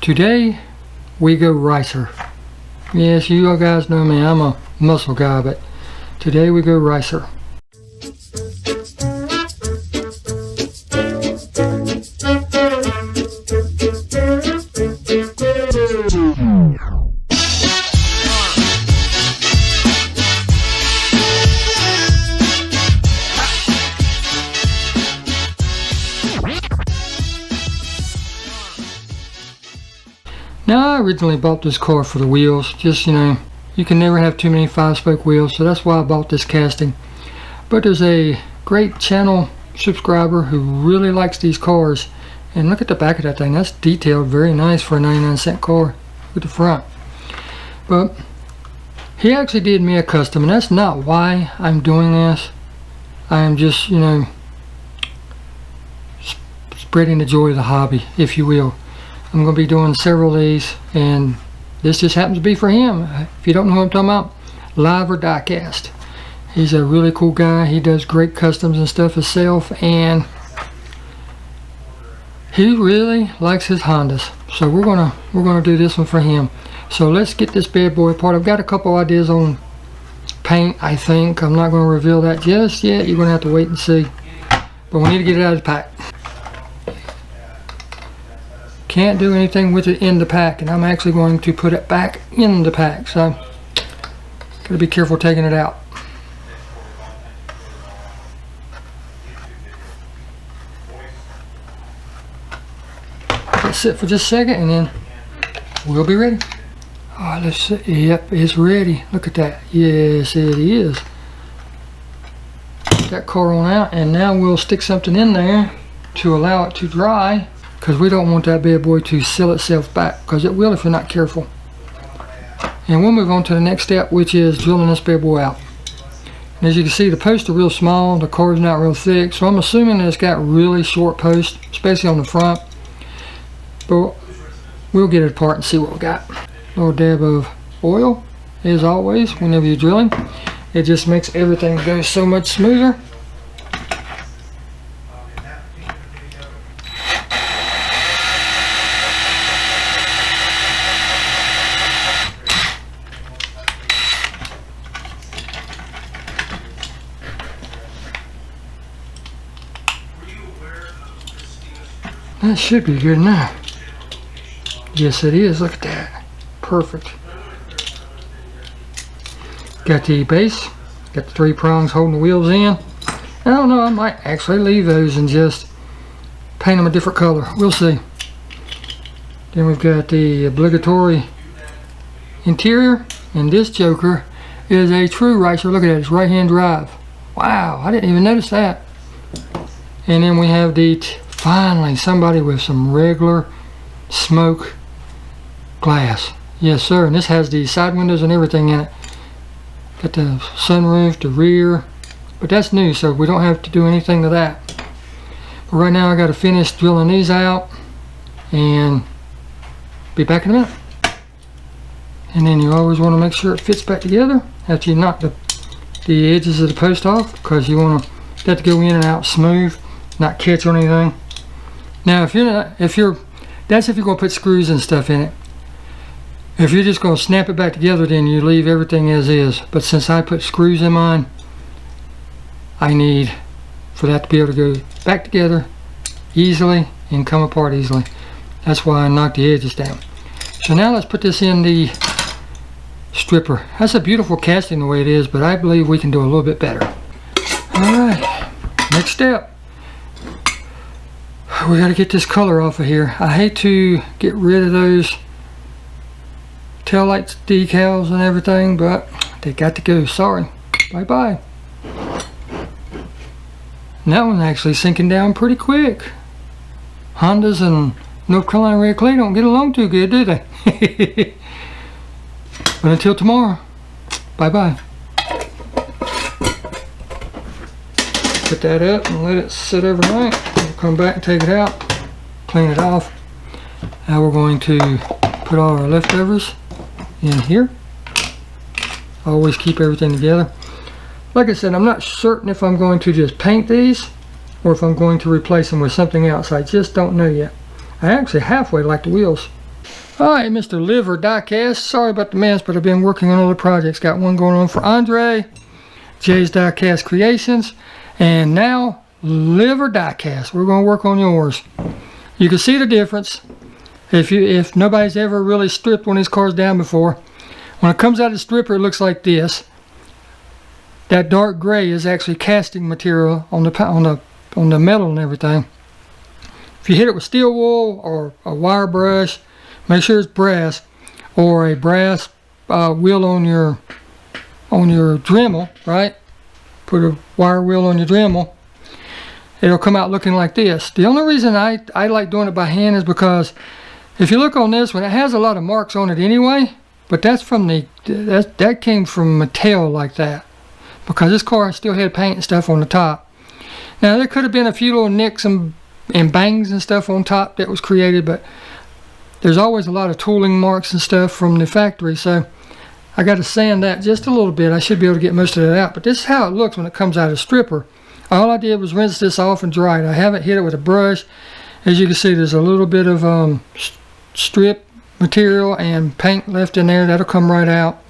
Today we go ricer. Yes, you all guys know me, I'm a muscle guy, but today we go ricer. Now, I originally bought this car for the wheels, just, you know, you can never have too many 5-spoke wheels, so that's why I bought this casting. But there's a great channel subscriber who really likes these cars, and look at the back of that thing, that's detailed very nice for a 99-cent car with the front. But he actually did me a custom, and that's not why I'm doing this. I am just, you know, spreading the joy of the hobby, if you will. I'm going to be doing several of these, and this just happens to be for him. If you don't know what I'm talking about, Live or Diecast. He's a really cool guy. He does great customs and stuff himself, and he really likes his Hondas. So we're gonna do this one for him. So let's get this bad boy apart. I've got a couple ideas on paint, I think. I'm not going to reveal that just yet. You're going to have to wait and see. But we need to get it out of the pack. Can't do anything with it in the pack, and I'm actually going to put it back in the pack, so gotta be careful taking it out. Let it sit for just a second and then we'll be ready. Oh, let's see. Yep, it's ready. Look at that. Yes, it is. Put that car on out, and now we'll stick something in there to allow it to dry, because we don't want that bad boy to seal itself back, because it will if you're not careful. And we'll move on to the next step, which is drilling this bad boy out. And as you can see, the posts are real small, the card's not real thick, so I'm assuming that it's got really short posts, especially on the front. But we'll get it apart and see what we got. A little dab of oil, as always, whenever you're drilling. It just makes everything go so much smoother. That should be good enough. Yes, it is. Look at that. Perfect. Got the base. Got the 3 prongs holding the wheels in. I don't know. I might actually leave those and just paint them a different color. We'll see. Then we've got the obligatory interior. And this joker is a true ricer. Look at that. It's right-hand drive. Wow. I didn't even notice that. And then we have the... Finally, somebody with some regular smoke glass. Yes, sir. And this has the side windows and everything in it. Got the sunroof, the rear. But that's new, so we don't have to do anything to that. But right now, I got to finish drilling these out and be back in a minute. And then you always want to make sure it fits back together after you knock the edges of the post off, because you want that to go in and out smooth, not catch on anything. Now, that's if you're going to put screws and stuff in it. If you're just going to snap it back together, then you leave everything as is. But since I put screws in mine, I need for that to be able to go back together easily and come apart easily. That's why I knocked the edges down. So now let's put this in the stripper. That's a beautiful casting the way it is, but I believe we can do a little bit better. Alright, next step. We got to get this color off of here. I hate to get rid of those tail lights decals and everything, but they got to go. Sorry. Bye bye. And that one's actually sinking down pretty quick. Hondas and North Carolina red clay don't get along too good, do they? But until tomorrow, bye bye. Put that up and let it sit overnight. Come back and take it out, clean it off. Now we're going to put all our leftovers in here. Always keep everything together. Like I said, I'm not certain if I'm going to just paint these or if I'm going to replace them with something else. I just don't know yet. I actually halfway like the wheels. Alright, Mr. Liver Diecast. Sorry about the mess, but I've been working on other projects. Got one going on for Andre, Jay's Diecast Creations, and now Liver Diecast. We're going to work on yours. You can see the difference. If nobody's ever really stripped one of these cars down before, when it comes out of the stripper, it looks like this. That dark gray is actually casting material on the metal and everything. If you hit it with steel wool or a wire brush, make sure it's brass, or a brass wheel on your Dremel, right? Put a wire wheel on your Dremel. It'll come out looking like this. The only reason I like doing it by hand is because if you look on this one, it has a lot of marks on it anyway, but that's from that came from Mattel like that, because this car still had paint and stuff on the top. Now there could have been a few little nicks and bangs and stuff on top that was created, but there's always a lot of tooling marks and stuff from the factory, so I got to sand that just a little bit. I should be able to get most of that out, but this is how it looks when it comes out of the stripper. All I did was rinse this off and dry it. I haven't hit it with a brush. As you can see, there's a little bit of strip material and paint left in there. That'll come right out.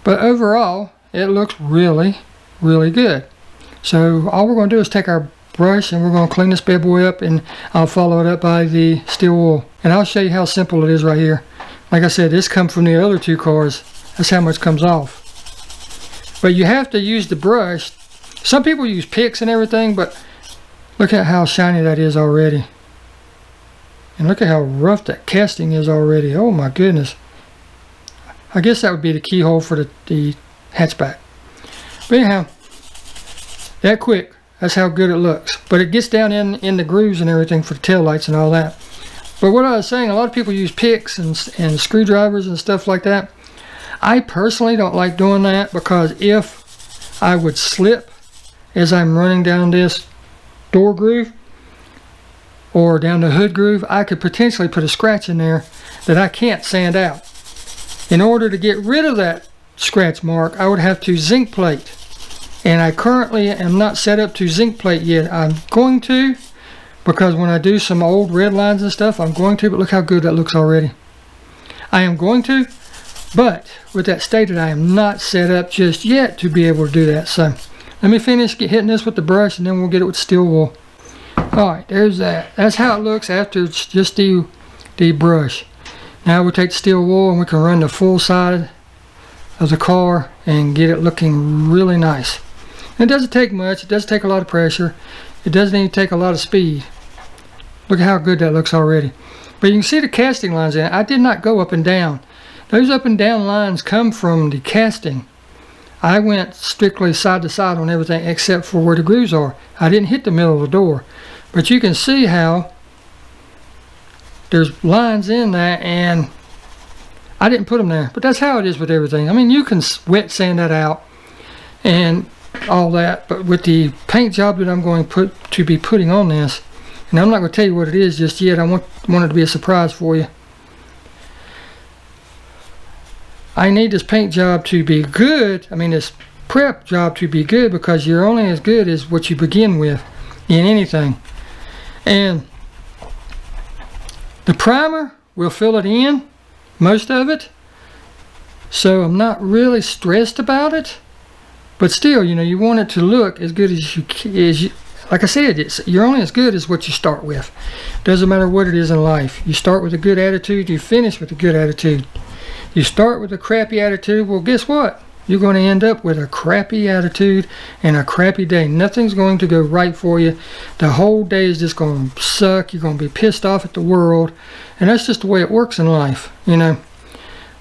But overall, it looks really, really good. So all we're going to do is take our brush and we're going to clean this bad boy up, and I'll follow it up by the steel wool. And I'll show you how simple it is right here. Like I said, this comes from the other two cars. That's how much comes off. But you have to use the brush. Some people use picks and everything, but look at how shiny that is already. And look at how rough that casting is already. Oh my goodness. I guess that would be the keyhole for the hatchback. But anyhow, that quick. That's how good it looks. But it gets down in the grooves and everything for the taillights and all that. But what I was saying, a lot of people use picks and screwdrivers and stuff like that. I personally don't like doing that, because if I would slip as I'm running down this door groove or down the hood groove, I could potentially put a scratch in there that I can't sand out. In order to get rid of that scratch mark, I would have to zinc plate. And I currently am not set up to zinc plate yet. I'm going to, because when I do some old red lines and stuff, I'm going to, but look how good that looks already. I am going to, but with that stated, I am not set up just yet to be able to do that. So let me finish hitting this with the brush, and then we'll get it with steel wool. Alright, there's that. That's how it looks after it's just the brush. Now we'll take the steel wool and we can run the full side of the car and get it looking really nice. And it doesn't take much. It doesn't take a lot of pressure. It doesn't even take a lot of speed. Look at how good that looks already. But you can see the casting lines in it. I did not go up and down. Those up and down lines come from the casting. I went strictly side to side on everything except for where the grooves are. I didn't hit the middle of the door. But you can see how there's lines in there, and I didn't put them there. But that's how it is with everything. I mean, you can wet sand that out and all that, but with the paint job that I'm going to be putting on this, and I'm not going to tell you what it is just yet. I want it to be a surprise for you. I need this paint job to be good. I mean, this prep job to be good, because you're only as good as what you begin with in anything. And the primer will fill it in, most of it. So I'm not really stressed about it. But still, you know, you want it to look as good as you like I said, you're only as good as what you start with. Doesn't matter what it is in life. You start with a good attitude, you finish with a good attitude. You start with a crappy attitude, well, guess what? You're going to end up with a crappy attitude and a crappy day. Nothing's going to go right for you. The whole day is just going to suck. You're going to be pissed off at the world. And that's just the way it works in life, you know.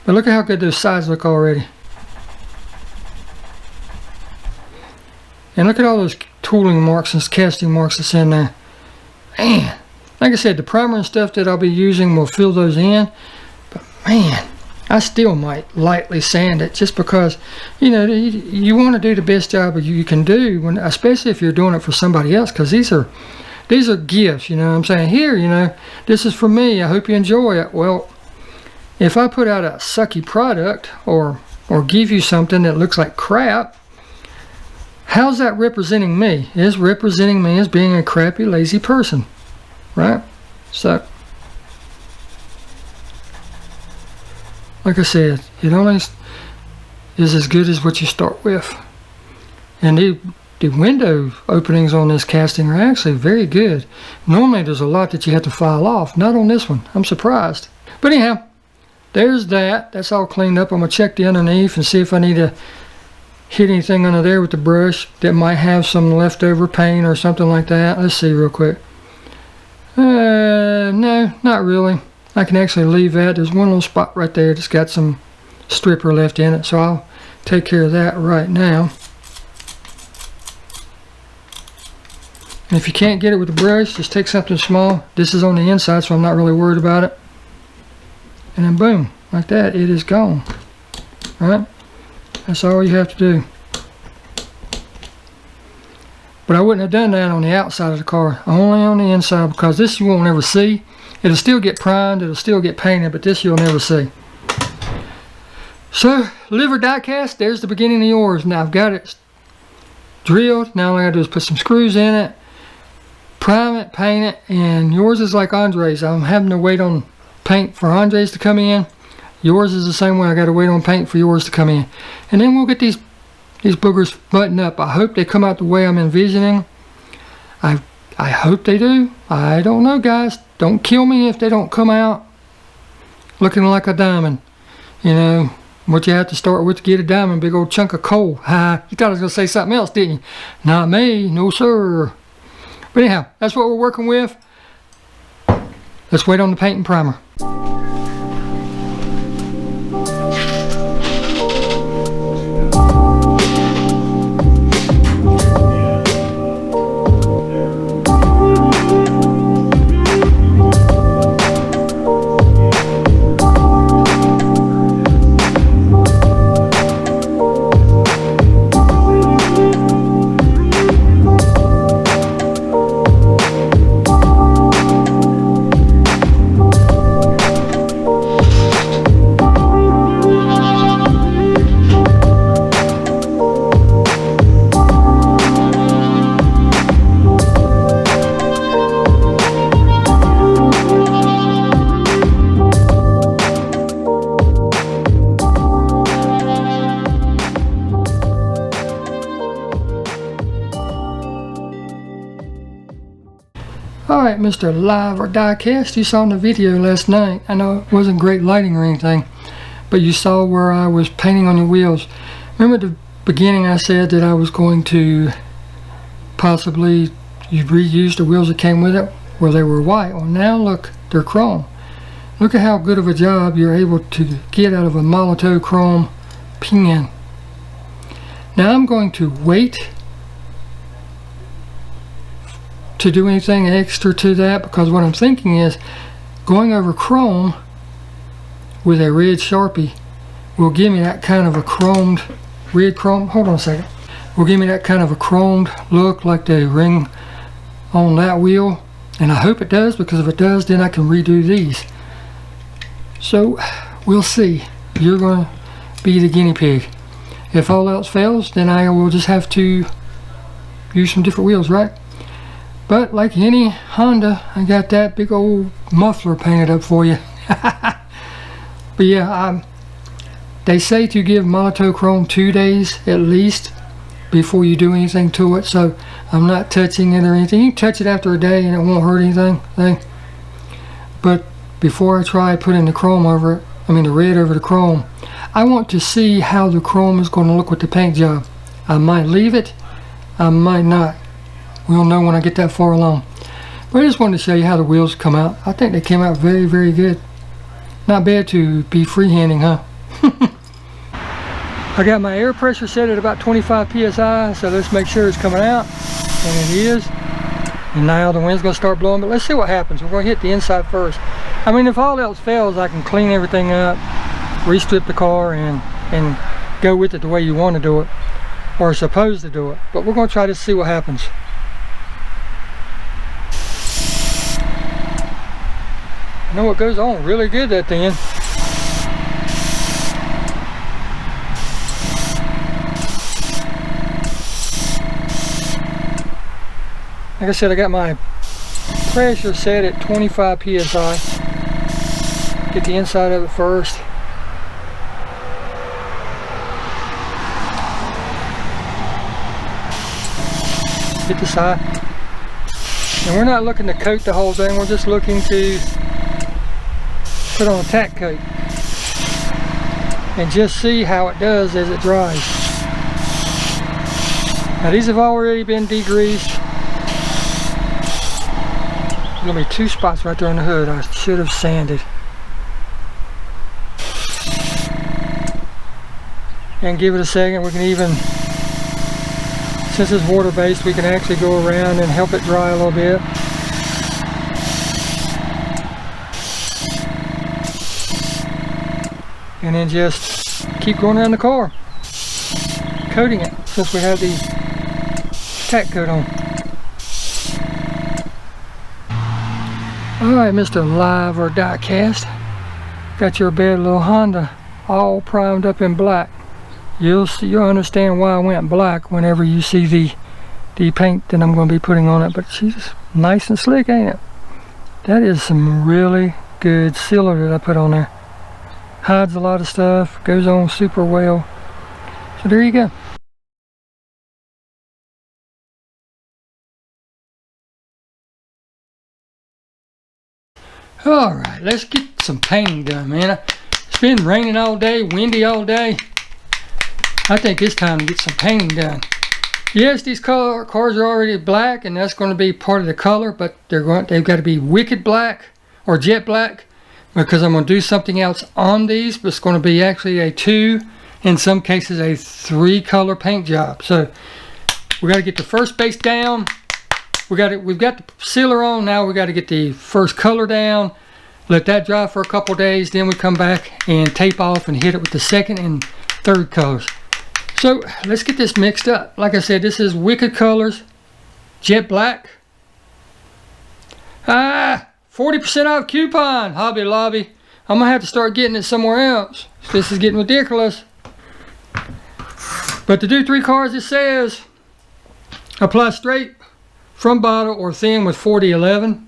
But look at how good those sides look already. And look at all those tooling marks and casting marks that's in there. Man, like I said, the primer and stuff that I'll be using will fill those in. But man, I still might lightly sand it, just because, you know, you want to do the best job you can do, especially if you're doing it for somebody else, because these are gifts, you know what I'm saying? Here, you know, this is for me. I hope you enjoy it. Well, if I put out a sucky product or give you something that looks like crap, how's that representing me? It's representing me as being a crappy, lazy person, right? So like I said, it only is as good as what you start with. And the window openings on this casting are actually very good. Normally there's a lot that you have to file off. Not on this one. I'm surprised. But anyhow, there's that. That's all cleaned up. I'm going to check the underneath and see if I need to hit anything under there with the brush that might have some leftover paint or something like that. Let's see real quick. No, not really. I can actually leave that. There's one little spot right there that's got some stripper left in it, so I'll take care of that right now. And if you can't get it with the brush, just take something small. This is on the inside, so I'm not really worried about it. And then boom, like that, it is gone. Alright? That's all you have to do. But I wouldn't have done that on the outside of the car, only on the inside, because this you won't ever see. It'll still get primed, it'll still get painted, but this you'll never see. So, liver die cast, there's the beginning of yours. Now I've got it drilled. Now all I gotta do is put some screws in it, prime it, paint it, and yours is like Andre's. I'm having to wait on paint for Andre's to come in. Yours is the same way. I gotta wait on paint for yours to come in. And then we'll get these boogers buttoned up. I hope they come out the way I'm envisioning. I hope they do. I don't know, guys. Don't kill me if they don't come out looking like a diamond. You know, what you have to start with to get a diamond, big old chunk of coal. Ha! You thought I was going to say something else, didn't you? Not me. No, sir. But anyhow, that's what we're working with. Let's wait on the paint and primer. Alright, Mr. Live or Diecast, you saw in the video last night. I know it wasn't great lighting or anything, but you saw where I was painting on your wheels. Remember at the beginning I said that I was going to possibly reuse the wheels that came with it where they were white. Well, now look, they're chrome. Look at how good of a job you're able to get out of a Molotov chrome pin. Now I'm going to wait to do anything extra to that, because what I'm thinking is going over chrome with a red Sharpie will give me that kind of a chromed, red chrome, hold on a second, will give me that kind of a chromed look like the ring on that wheel, and I hope it does, because if it does then I can redo these. So we'll see. You're going to be the guinea pig. If all else fails, then I will just have to use some different wheels, right? But like any Honda, I got that big old muffler painted up for you. But yeah, they say to give Molotov chrome 2 days at least before you do anything to it, so I'm not touching it or anything. You can touch it after a day and it won't hurt anything. But before I try putting the chrome over it, I mean the red over the chrome, I want to see how the chrome is going to look with the paint job. I might leave it, I might not. We'll know when I get that far along. But I just wanted to show you how the wheels come out. I think they came out very, very good. Not bad to be freehanding, huh? I got my air pressure set at about 25 psi, so let's make sure it's coming out. And it is. And now the wind's going to start blowing, but let's see what happens. We're going to hit the inside first. I mean, if all else fails, I can clean everything up, re-strip the car, and go with it the way you want to do it, or supposed to do it. But we're going to try to see what happens. I know it goes on really good at the end. Like I said, I got my pressure set at 25 psi. Get the inside of it first. hit the side. And we're not looking to coat the whole thing, we're just looking to put on a tack coat and just see how it does as it dries. Now these have already been degreased. There's gonna be 2 spots right there on the hood I should have sanded. And give it a second. We can even, since it's water based, we can actually go around and help it dry a little bit. And then just keep going around the car, coating it, since we have the tack coat on. Alright, Mr. Live or Diecast, got your bad little Honda all primed up in black. You'll understand why I went black whenever you see the paint that I'm going to be putting on it. But she's nice and slick, ain't it? That is some really good sealer that I put on there. Hides a lot of stuff, goes on super well. So there you go. Alright, let's get some painting done, man. It's been raining all day, windy all day. I think it's time to get some painting done. Yes, these cars are already black, and that's going to be part of the color, but they've got to be wicked black or jet black, because I'm going to do something else on these, but it's going to be actually a 2, in some cases a 3 color paint job. So we got to get the first base down. We've got the sealer on. Now we got to get the first color down, let that dry for a couple days, then we come back and tape off and hit it with the 2nd and 3rd colors. So let's get this mixed up. Like I said, this is Wicked Colors Jet Black. 40% off coupon, Hobby Lobby. I'm gonna have to start getting it somewhere else. This is getting ridiculous. But to do 3 cars, it says apply straight from bottle or thin with 4011.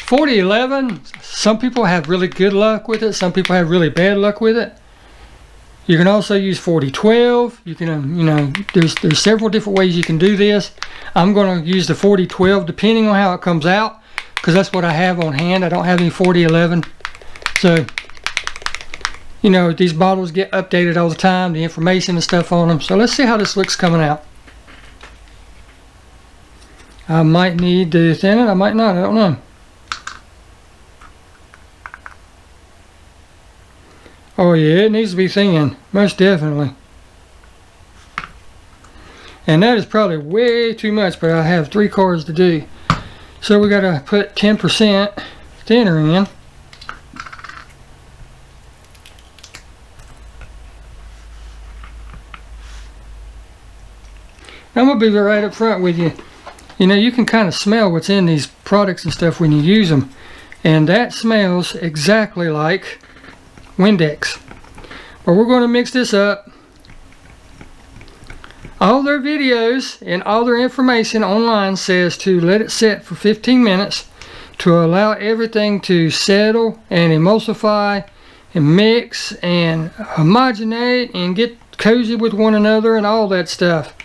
4011, some people have really good luck with it, some people have really bad luck with it. You can also use 4012. You can, you know, there's several different ways you can do this. I'm going to use the 4012 depending on how it comes out, because that's what I have on hand. I don't have any 4011. So, you know, these bottles get updated all the time, the information and stuff on them. So let's see how this looks coming out. I might need to thin it, I might not, I don't know. Oh yeah, it needs to be thin, most definitely. And that is probably way too much, but I have 3 cars to do. So we gotta put 10% thinner in. I'm gonna be right up front with you. You know, you can kind of smell what's in these products and stuff when you use them. And that smells exactly like Windex. But we're going to mix this up. All their videos and all their information online says to let it set for 15 minutes to allow everything to settle and emulsify and mix and homogenate and get cozy with one another and all that stuff.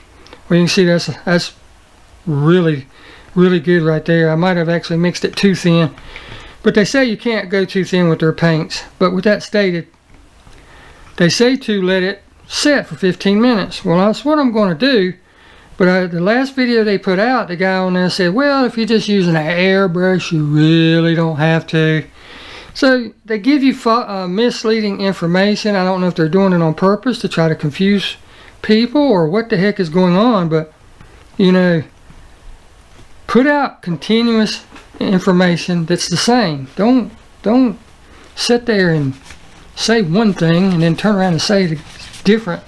Well, you can see that's really good right there. I might have actually mixed it too thin. But they say you can't go too thin with their paints. But with that stated, they say to let it set for 15 minutes. Well, that's what I'm going to do. But the last video they put out, the guy on there said, well, if you're just using an airbrush, you really don't have to. So they give you misleading information. I don't know if they're doing it on purpose to try to confuse people or what the heck is going on. But, you know, put out continuous information that's the same. Don't sit there and say one thing and then turn around and say it different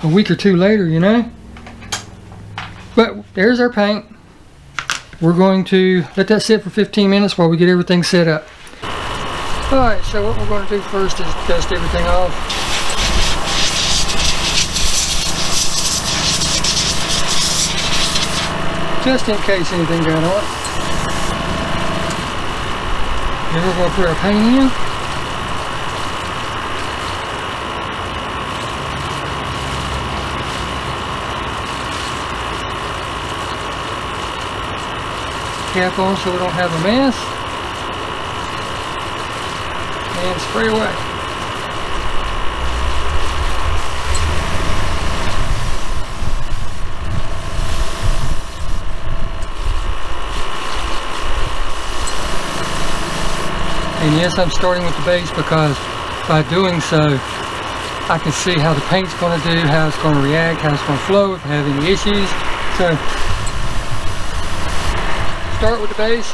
a week or 2 later, you know. But there's our paint. We're going to let that sit for 15 minutes while we get everything set up. Alright, so what we're going to do first is dust everything off. Just in case anything got on. Then we're going to put our paint in. cap on so we don't have a mess. And spray away. And yes, I'm starting with the base because by doing so, I can see how the paint's going to do, how it's going to react, how it's going to flow, if I have any issues. So, start with the base.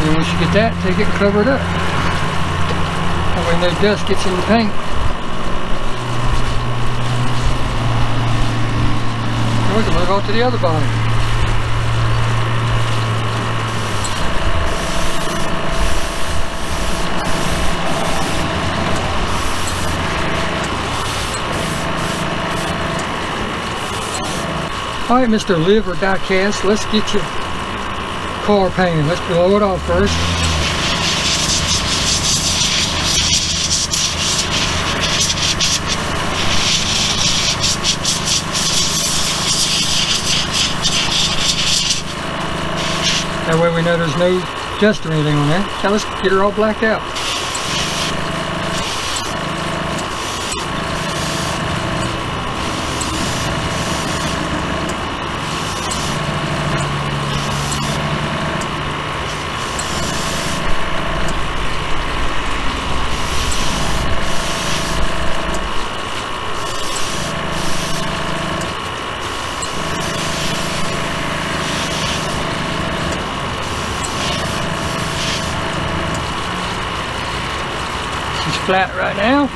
And once you get that, take it and cover it up. That way no dust gets in the paint. And we can move on to the other bottom. Alright, Mr. Live or Diecast, let's get your car painted. Let's blow it off first. That way we know there's no dust or anything on there. Now let's get her all blacked out. Flat right now.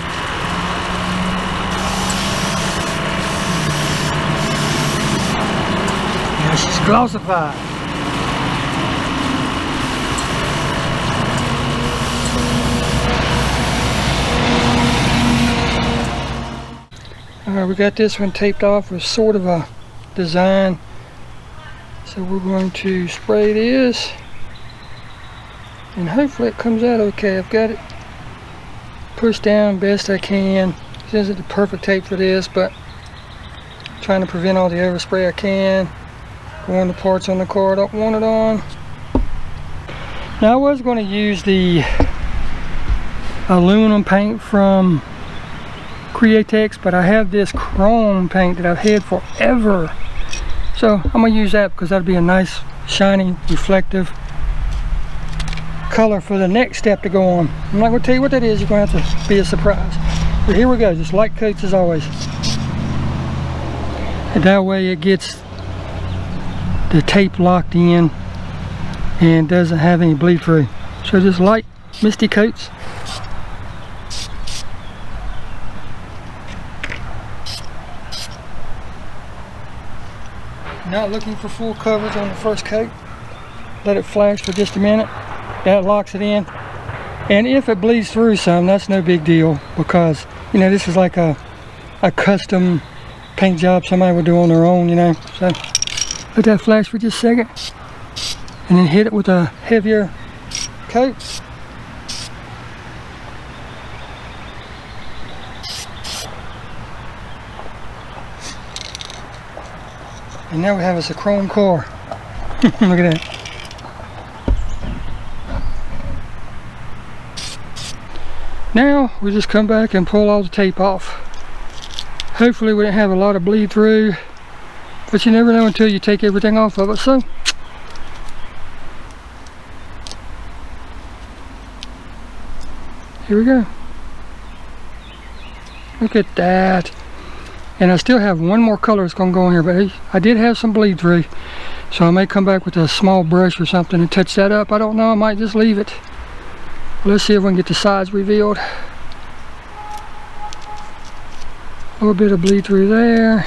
Now she's glossified. Alright, we got this one taped off with sort of a design. So we're going to spray this and hopefully it comes out okay. I've got it pushed down best I can. This isn't the perfect tape for this, but I'm trying to prevent all the overspray I can. Go on the parts on the car I don't want it on. Now I was going to use the aluminum paint from Createx, but I have this chrome paint that I've had forever. So I'm going to use that because that'll be a nice, shiny, reflective color for the next step to go on. I'm not going to tell you what that is. You're going to have to be a surprise. But here we go. Just light coats as always. And that way it gets the tape locked in and doesn't have any bleed through. So just light misty coats. Not looking for full coverage on the first coat. Let it flash for just a minute. That locks it in. And if it bleeds through some, that's no big deal because, you know, this is like a custom paint job somebody would do on their own, you know. So let that flash for just a second and then hit it with a heavier coat. And now we have us a chrome car. Look at that. Now we just come back and pull all the tape off. Hopefully we didn't have a lot of bleed through, but you never know until you take everything off of it. So here we go. Look at that. And I still have one more color that's going to go in here, but I did have some bleed through, so I may come back with a small brush or something and touch that up. I don't know, I might just leave it. Let's see if we can get the sides revealed. A little bit of bleed through there.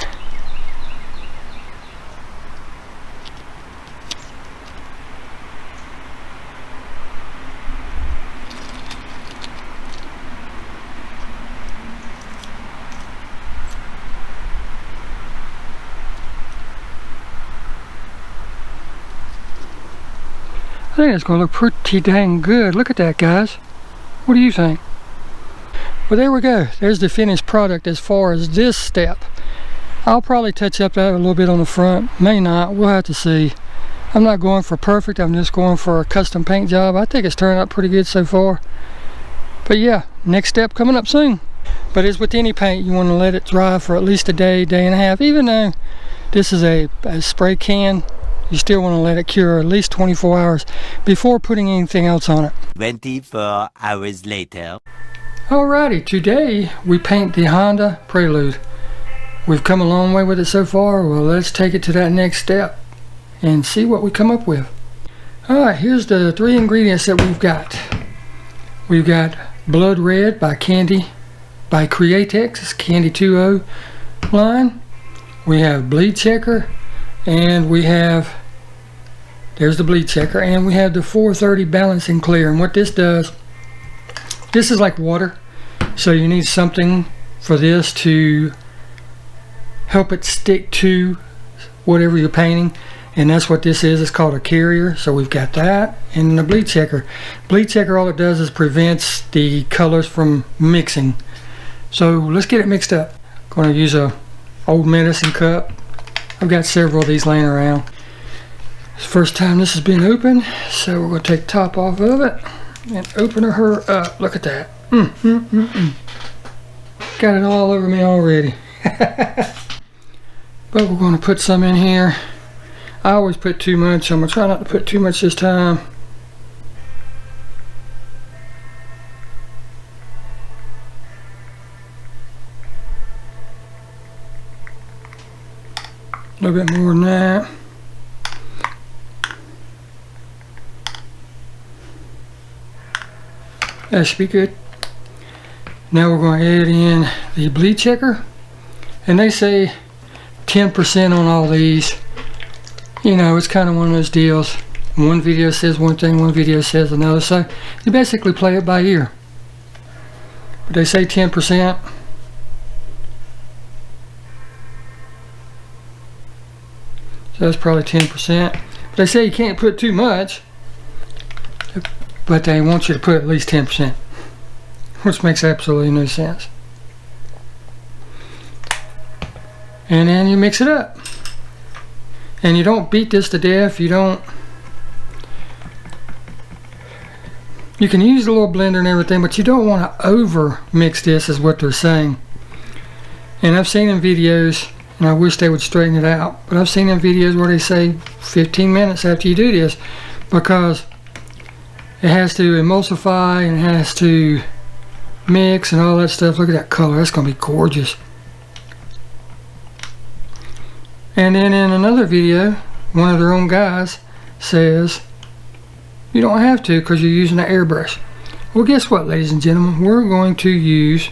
I think it's going to look pretty dang good. Look at that, guys. What do you think? Well, there we go. There's the finished product as far as this step. I'll probably touch up that a little bit on the front, may not, we'll have to see. I'm not going for perfect, I'm just going for a custom paint job. I think it's turned out pretty good so far. But yeah, next step coming up soon. But as with any paint, you want to let it dry for at least a day, day and a half. Even though this is a spray can, you still want to let it cure at least 24 hours before putting anything else on it. 24 hours later. Alrighty, today we paint the Honda Prelude. We've come a long way with it so far. Well, let's take it to that next step and see what we come up with. Alright, here's the 3 ingredients that we've got. We've got Blood Red by Createx, it's Candy 2.0 line. We have Bleed Checker, and we have, there's the Bleed Checker, and we have the 430 Balancing Clear. And what this does, this is like water, so you need something for this to help it stick to whatever you're painting, and that's what this is. It's called a carrier. So we've got that, and the Bleed Checker. Bleed Checker, all it does is prevents the colors from mixing. So let's get it mixed up. Going to use a old medicine cup. I've got several of these laying around. It's the first time this has been opened, so we're going to take the top off of it and open her up. Look at that. Got it all over me already. But we're going to put some in here. I always put too much. I'm going to try not to put too much this time. A little bit more than that. That should be good. Now we're going to add in the Bleed Checker. And they say 10% on all these. You know, it's kind of one of those deals. One video says one thing, one video says another. So you basically play it by ear. But they say 10%. So that's probably 10%. But they say you can't put too much. But they want you to put at least 10%. Which makes absolutely no sense. And then you mix it up. And you don't beat this to death. You don't. You can use a little blender and everything, but you don't want to over mix this, is what they're saying. And I've seen in videos, and I wish they would straighten it out, but I've seen in videos where they say 15 minutes after you do this, because it has to emulsify and it has to mix and all that stuff. Look at that color. That's going to be gorgeous. And then in another video, one of their own guys says you don't have to because you're using an airbrush. Well, guess what, ladies and gentlemen? We're going to use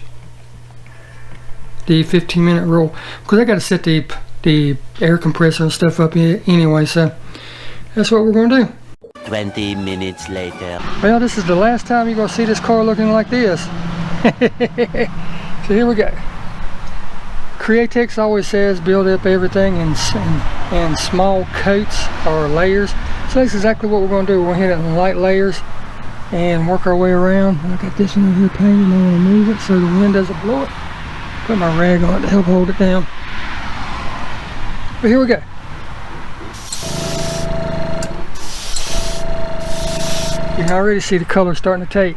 the 15-minute rule, because I got to set the air compressor and stuff up anyway, so that's what we're going to do. 20 minutes later. Well, this is the last time you're going to see this car looking like this. So here we go. Createx always says build up everything in small coats or layers. So that's exactly what we're going to do. We're going to hit it in light layers and work our way around. I got this one over here painted, and I want to move it so the wind doesn't blow it. Put my rag on it to help hold it down. But here we go. You can already see the color starting to take.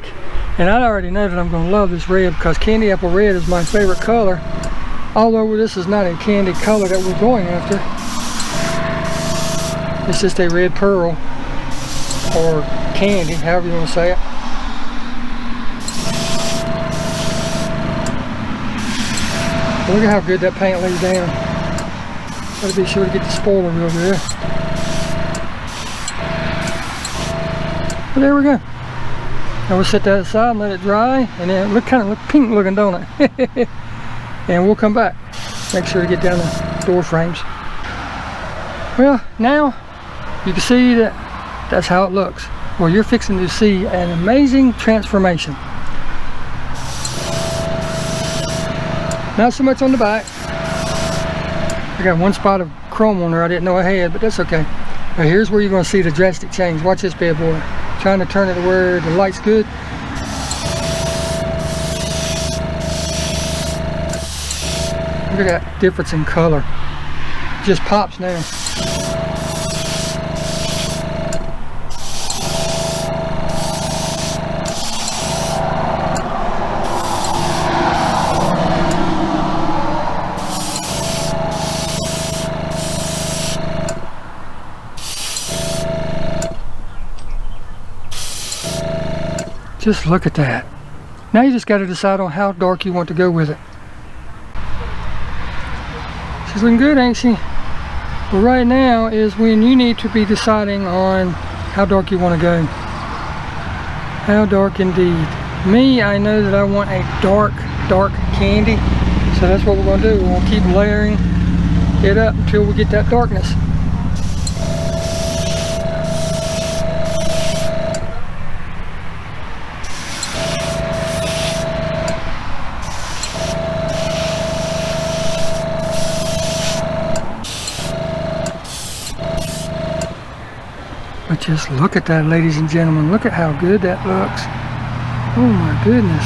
And I already know that I'm going to love this red, because candy apple red is my favorite color. Although this is not a candy color that we're going after. It's just a red pearl, or candy, however you want to say it. But look at how good that paint lays down. Gotta be sure to get the spoiler real good. But there we go. Now we'll set that aside and let it dry, and then it kind of look pink looking, don't it? And we'll come back. Make sure to get down the door frames. Well, now you can see that that's how it looks. Well, you're fixing to see an amazing transformation. Not so much on the back. I got one spot of chrome on there I didn't know I had, but that's okay. But here's where you're going to see the drastic change. Watch this bad boy. Trying to turn it to where the light's good. Look at that difference in color. It just pops now. Just look at that. Now you just got to decide on how dark you want to go with it. She's looking good, ain't she? But right now is when you need to be deciding on how dark you want to go. How dark indeed. Me, I know that I want a dark candy. So that's what we're going to do. We're going to keep layering it up until we get that darkness. But just look at that, ladies and gentlemen. Look at how good that looks. Oh my goodness.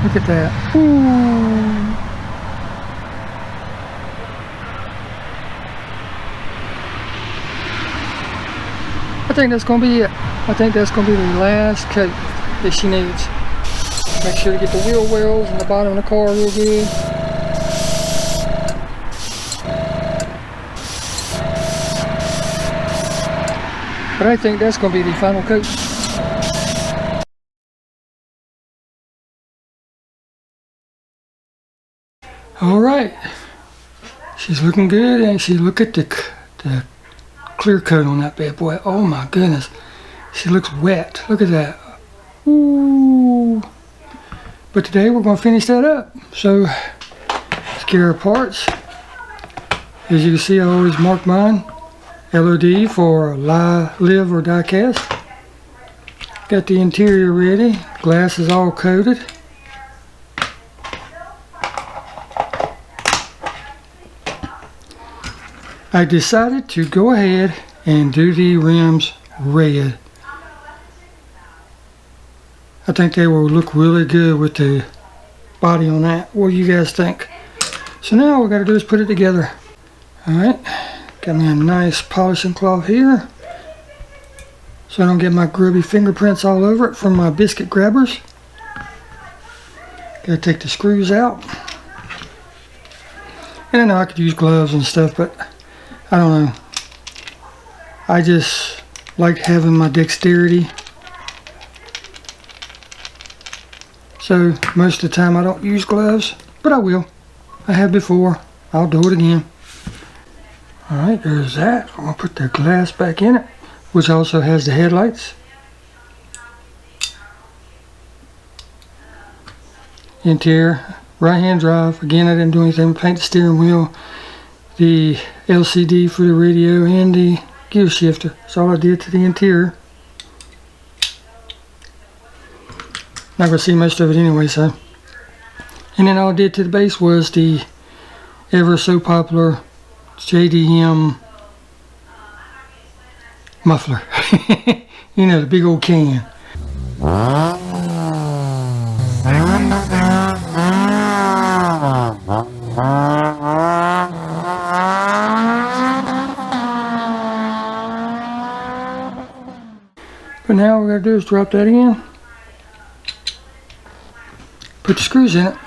Look at that. Ooh. I think that's going to be it. I think that's going to be the last coat that she needs. Make sure to get the wheel wells in the bottom of the car real good. But I think that's going to be the final coat. Alright. She's looking good, and she look at the clear coat on that bad boy. Oh my goodness. She looks wet. Look at that. Ooh. But today we're going to finish that up. So let's get our parts. As you can see, I always mark mine. LOD for live or die cast. Got the interior ready. Glass is all coated. I decided to go ahead and do the rims red. I think they will look really good with the body on that. What do you guys think? So now all we got to do is put it together. Alright. Got me a nice polishing cloth here so I don't get my grubby fingerprints all over it from my biscuit grabbers. Gotta take the screws out. And I know I could use gloves and stuff, but I don't know. I just like having my dexterity. So most of the time I don't use gloves, but I will. I have before. I'll do it again. Alright, there's that. I'm going to put the glass back in it, which also has the headlights. Interior, right hand drive. Again, I didn't do anything but paint the steering wheel, the LCD for the radio, and the gear shifter. That's all I did to the interior. Not going to see most of it anyway, so. And then all I did to the base was the ever so popular Jdm Muffler. You know, the big old can. But now all we gotta do is drop that in, put the screws in it,